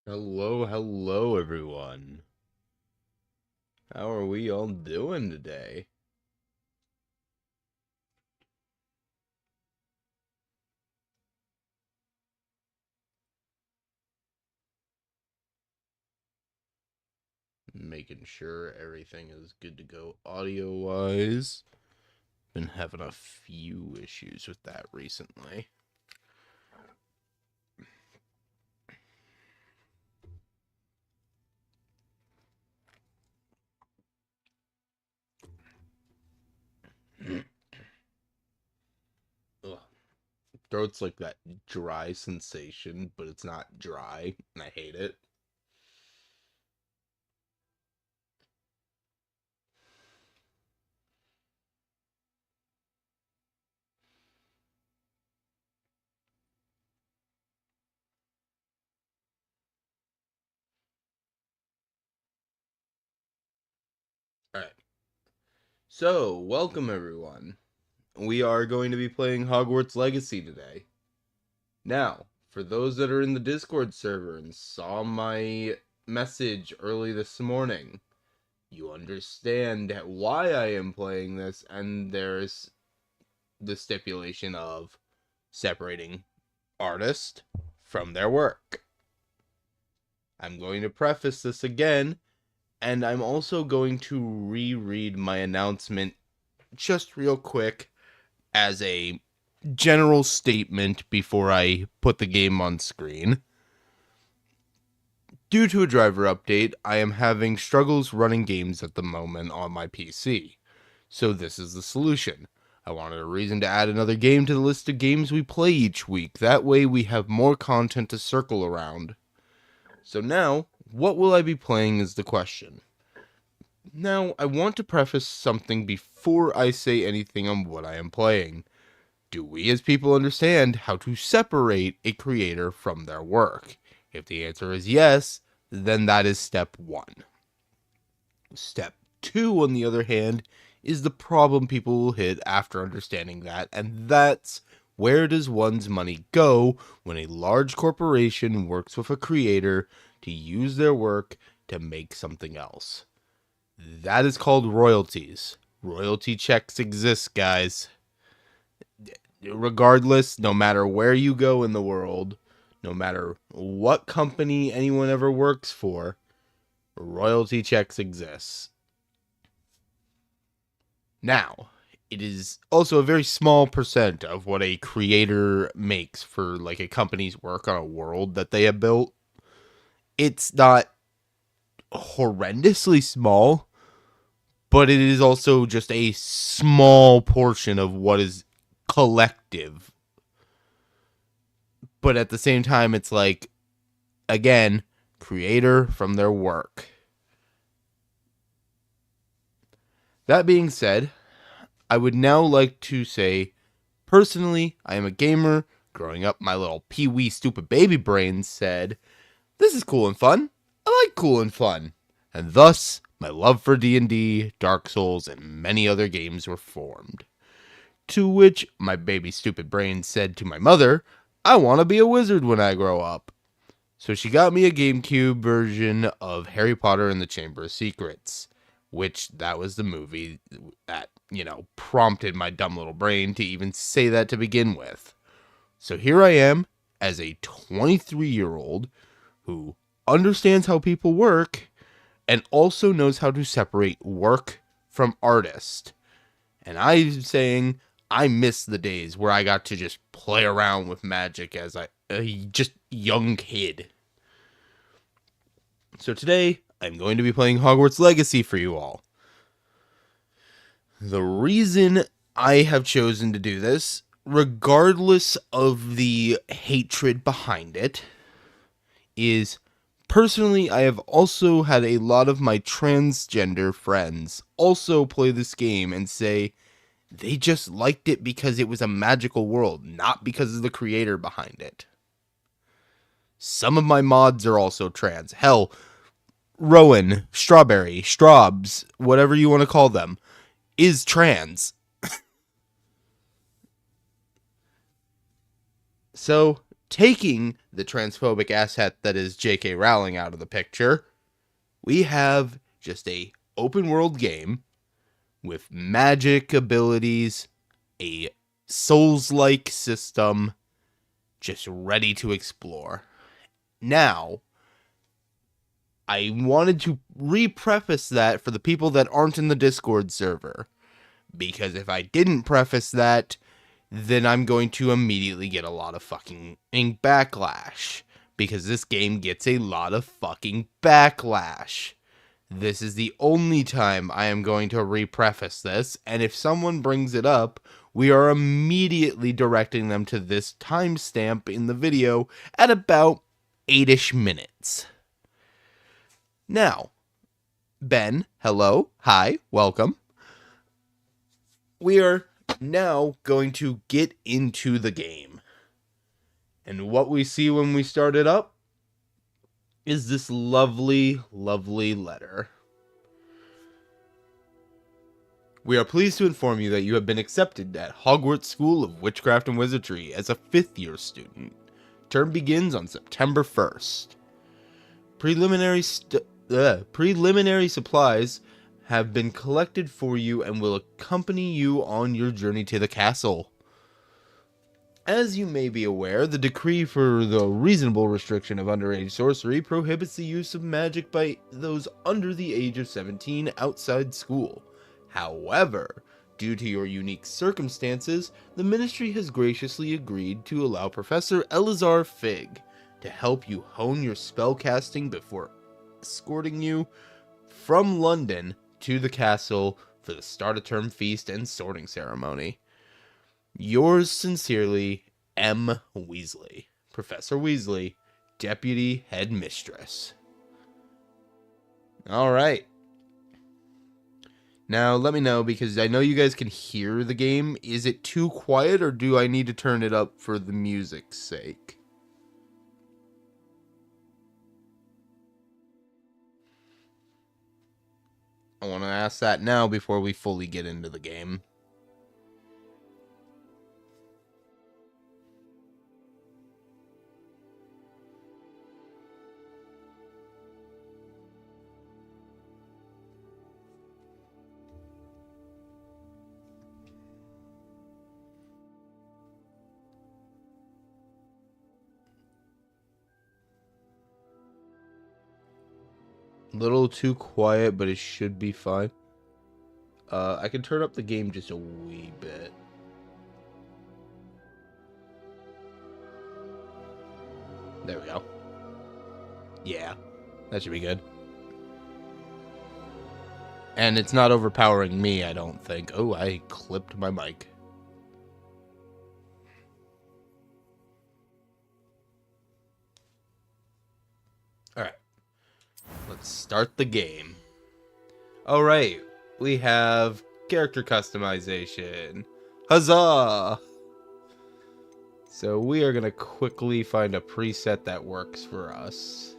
Hello, everyone. How are we all doing today? Making sure everything is good to go audio-wise. Been having a few issues with that recently. Ugh. Throat's like that dry sensation, but it's not dry, and I hate it. Alright. So, welcome everyone. We are going to be playing Hogwarts Legacy today. Now, for those that are in the Discord server and saw my message early this morning, you understand why I am playing this, and there's the stipulation of separating artist from their work. I'm going to preface this again, and I'm also going to reread my announcement just real quick as a general statement before I put the game on screen. Due to a driver update, I am having struggles running games at the moment on my PC. So this is the solution. I wanted a reason to add another game to the list of games we play each week. That way we have more content to circle around. So now, what will I be playing is the question. Now, I want to preface something before I say anything on what I am playing. Do we as people understand how to separate a creator from their work? If the answer is yes, then that is step one. Step two, on the other hand, is the problem people will hit after understanding that, and that's where does one's money go when a large corporation works with a creator to use their work to make something else? That is called royalties. Royalty checks exist, guys. Regardless, no matter where you go in the world, no matter what company anyone ever works for, royalty checks exist. Now, it is also a very small percent of what a creator makes for like a company's work on a world that they have built. It's not horrendously small, but it is also just a small portion of what is collective. But at the same time, it's like, again, creator from their work. That being said, I would now like to say, personally, I am a gamer. Growing up, my little pee-wee stupid baby brain said, this is cool and fun. I like cool and fun. And thus, my love for D&D, Dark Souls, and many other games were formed. To which my baby stupid brain said to my mother, I want to be a wizard when I grow up. So she got me a GameCube version of Harry Potter and the Chamber of Secrets, which that was the movie that, prompted my dumb little brain to even say that to begin with. So here I am as a 23-year-old who understands how people work and also knows how to separate work from artist. And I'm saying I miss the days where I got to just play around with magic as a just young kid. So today, I'm going to be playing Hogwarts Legacy for you all. The reason I have chosen to do this, regardless of the hatred behind it, is personally I have also had a lot of my transgender friends also play this game and say they just liked it because it was a magical world, not because of the creator behind it. Some of my mods are also trans. Hell, Rowan, Strawberry, Straubs, whatever you want to call them, is trans. So, taking the transphobic asshat that is J.K. Rowling out of the picture, we have just a open world game with magic abilities, a Souls-like system, just ready to explore. Now, I wanted to re-preface that for the people that aren't in the Discord server, because if I didn't preface that, then I'm going to immediately get a lot of fucking backlash, because this game gets a lot of fucking backlash. This is the only time I am going to re-preface this, and if someone brings it up, we are immediately directing them to this timestamp in the video at about 8-ish minutes. Now, Ben, hello, hi, welcome. We are now going to get into the game. And what we see when we start it up is this lovely, lovely letter. We are pleased to inform you that you have been accepted at Hogwarts School of Witchcraft and Wizardry as a 5th-year student. Term begins on September 1st. Preliminary supplies have been collected for you and will accompany you on your journey to the castle. As you may be aware, the decree for the reasonable restriction of underage sorcery prohibits the use of magic by those under the age of 17 outside school. However, due to your unique circumstances, the Ministry has graciously agreed to allow Professor Elazar Fig to help you hone your spellcasting before escorting you from London to the castle for the start-of-term feast and sorting ceremony. Yours sincerely, M. Weasley. Professor Weasley, Deputy Headmistress. Alright. Now, let me know, because I know you guys can hear the game. Is it too quiet, or do I need to turn it up for the music's sake? I want to ask that now before we fully get into the game. Little too quiet, but it should be fine. I can turn up the game just a wee bit. There we go. Yeah, that should be good. And it's not overpowering me, I don't think. Oh, I clipped my mic. Alright. Let's start the game. Alright, we have character customization. Huzzah! So we are going to quickly find a preset that works for us.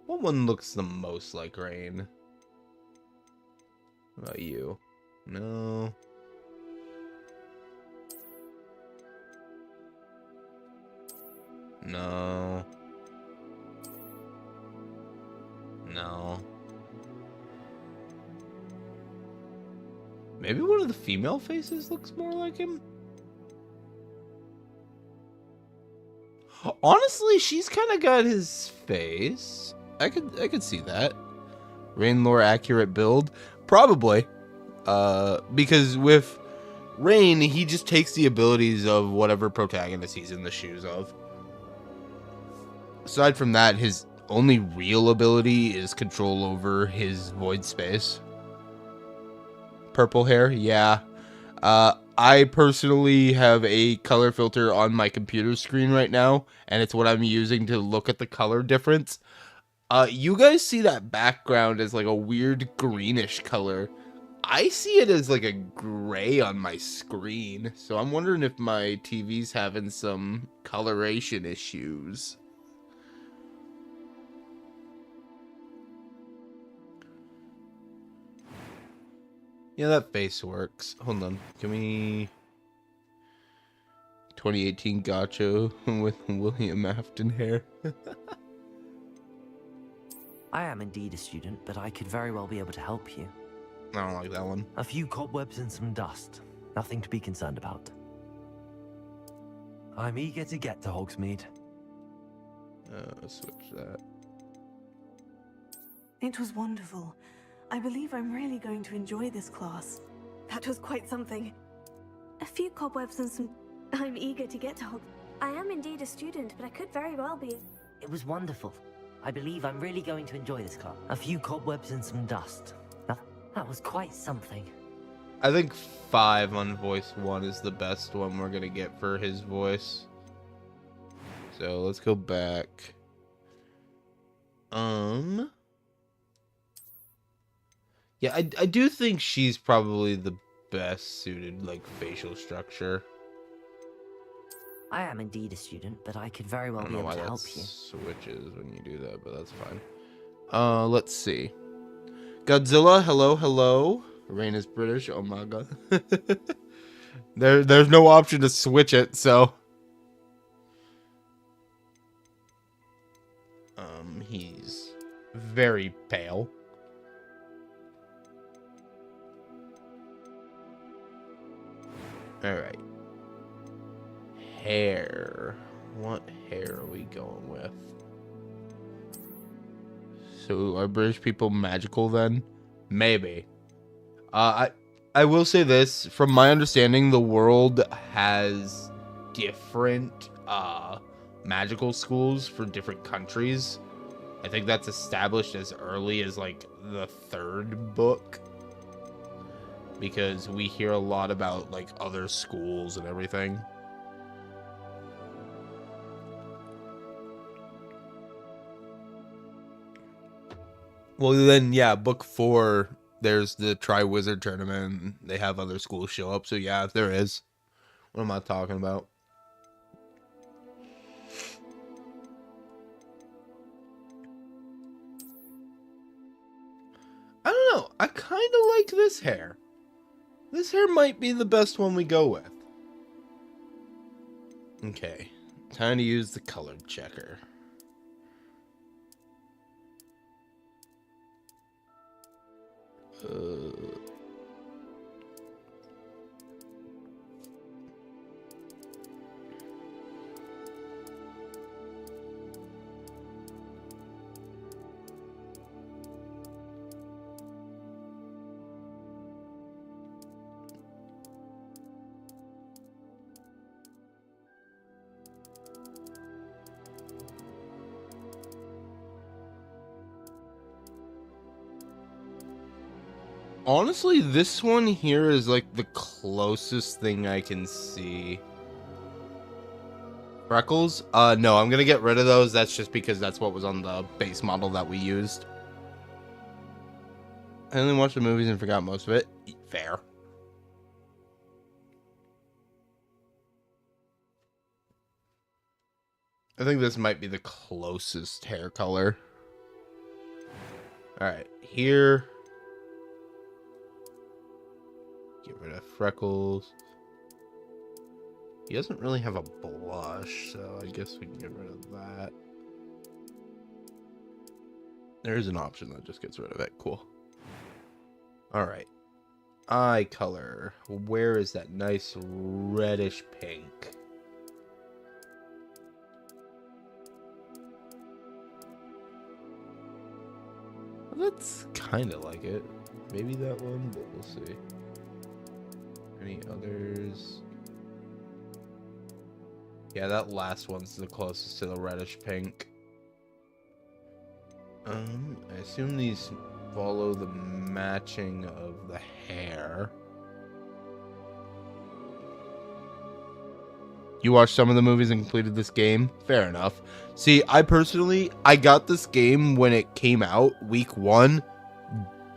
What one looks the most like Rain? What about you? No. No. No. Maybe one of the female faces looks more like him? Honestly, she's kind of got his face. I could see that. Rain lore accurate build? Probably. Because with Rain, he just takes the abilities of whatever protagonist he's in the shoes of. Aside from that, his only real ability is control over his void space. Purple hair? Yeah. I personally have a color filter on my computer screen right now, and it's what I'm using to look at the color difference. You guys see that background as like a weird greenish color. I see it as like a gray on my screen, so I'm wondering if my TV's having some coloration issues. Yeah, that face works. Hold on. Can we... 2018 Gacho with William Afton hair. I am indeed a student, but I could very well be able to help you. I don't like that one. A few cobwebs and some dust. Nothing to be concerned about. I'm eager to get to Hogsmeade. Switch that. It was wonderful. I believe I'm really going to enjoy this class. That was quite something. A few cobwebs and some... I'm eager to get to Hogwarts. I am indeed a student, but I could very well be. It was wonderful. I believe I'm really going to enjoy this class. A few cobwebs and some dust. That was quite something. I think 5 on voice 1 is the best one we're gonna get for his voice. So let's go back. Yeah, I do think she's probably the best suited, like, facial structure. I am indeed a student, but I could very well be able to help you. Switches when you do that, but that's fine. Let's see. Godzilla, hello, hello. Rain is British. Oh my god. There's no option to switch it, so. He's very pale. All right. Hair. What hair are we going with? So are British people magical then? Maybe. I will say this, from my understanding, the world has different magical schools for different countries. I think that's established as early as like the 3rd book, because we hear a lot about like other schools and everything. Well, then, yeah, book 4, there's the Tri-Wizard tournament, and they have other schools show up, so yeah, there is. What am I talking about? I don't know, I kind of like this hair. This hair might be the best one we go with. Okay, time to use the colored checker. Honestly, this one here is like the closest thing I can see. Freckles? No, I'm gonna get rid of those. That's just because that's what was on the base model that we used. I only watched the movies and forgot most of it. Fair. I think this might be the closest hair color. Alright, here. Get rid of Freckles. He doesn't really have a blush, so I guess we can get rid of that. There's an option that just gets rid of it. Cool. Alright. Eye color. Where is that nice reddish pink? That's kind of like it. Maybe that one, but we'll see. Any others? Yeah, that last one's the closest to the reddish pink. I assume these follow the matching of the hair. You watched some of the movies and completed this game? Fair enough. See, I got this game when it came out, week 1,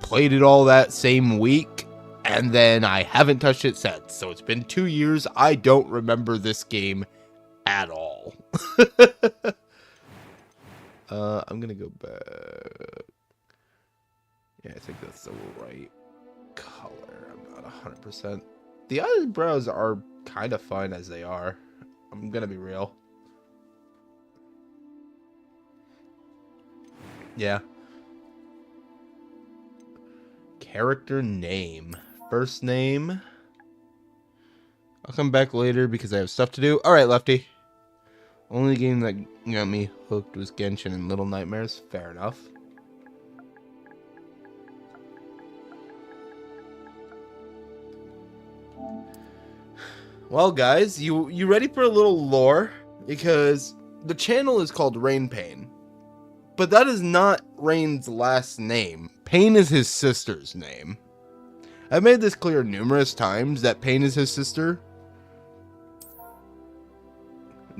played it all that same week, and then I haven't touched it since. So it's been 2 years. I don't remember this game at all. I'm gonna go back. Yeah, I think that's the right color. I'm not 100%. The eyebrows are kind of fine as they are. I'm gonna be real. Yeah. Character name. First name. I'll come back later because I have stuff to do. Alright, Lefty. Only game that got me hooked was Genshin and Little Nightmares. Fair enough. Well, guys, you ready for a little lore? Because the channel is called Rain Pain. But that is not Rain's last name. Pain is his sister's name. I've made this clear numerous times that Pain is his sister.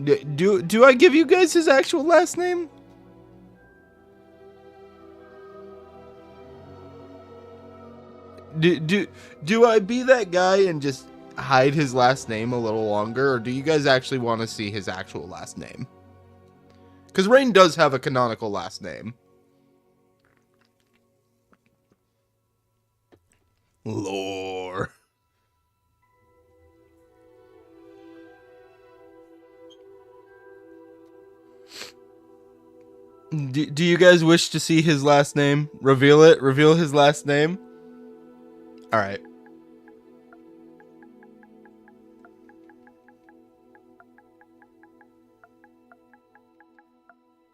Do I give you guys his actual last name? Do I be that guy and just hide his last name a little longer, or do you guys actually want to see his actual last name? Because Rain does have a canonical last name. Lore. Do you guys wish to see his last name? Reveal it? Reveal his last name? Alright.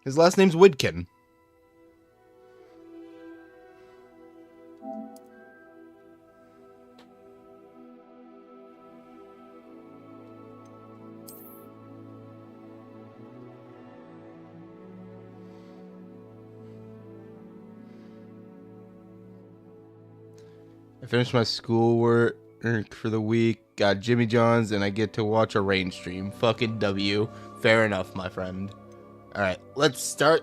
His last name's Widkin. I finished my schoolwork for the week, got Jimmy John's, and I get to watch a Rain stream. Fucking W. Fair enough, my friend. Alright, let's start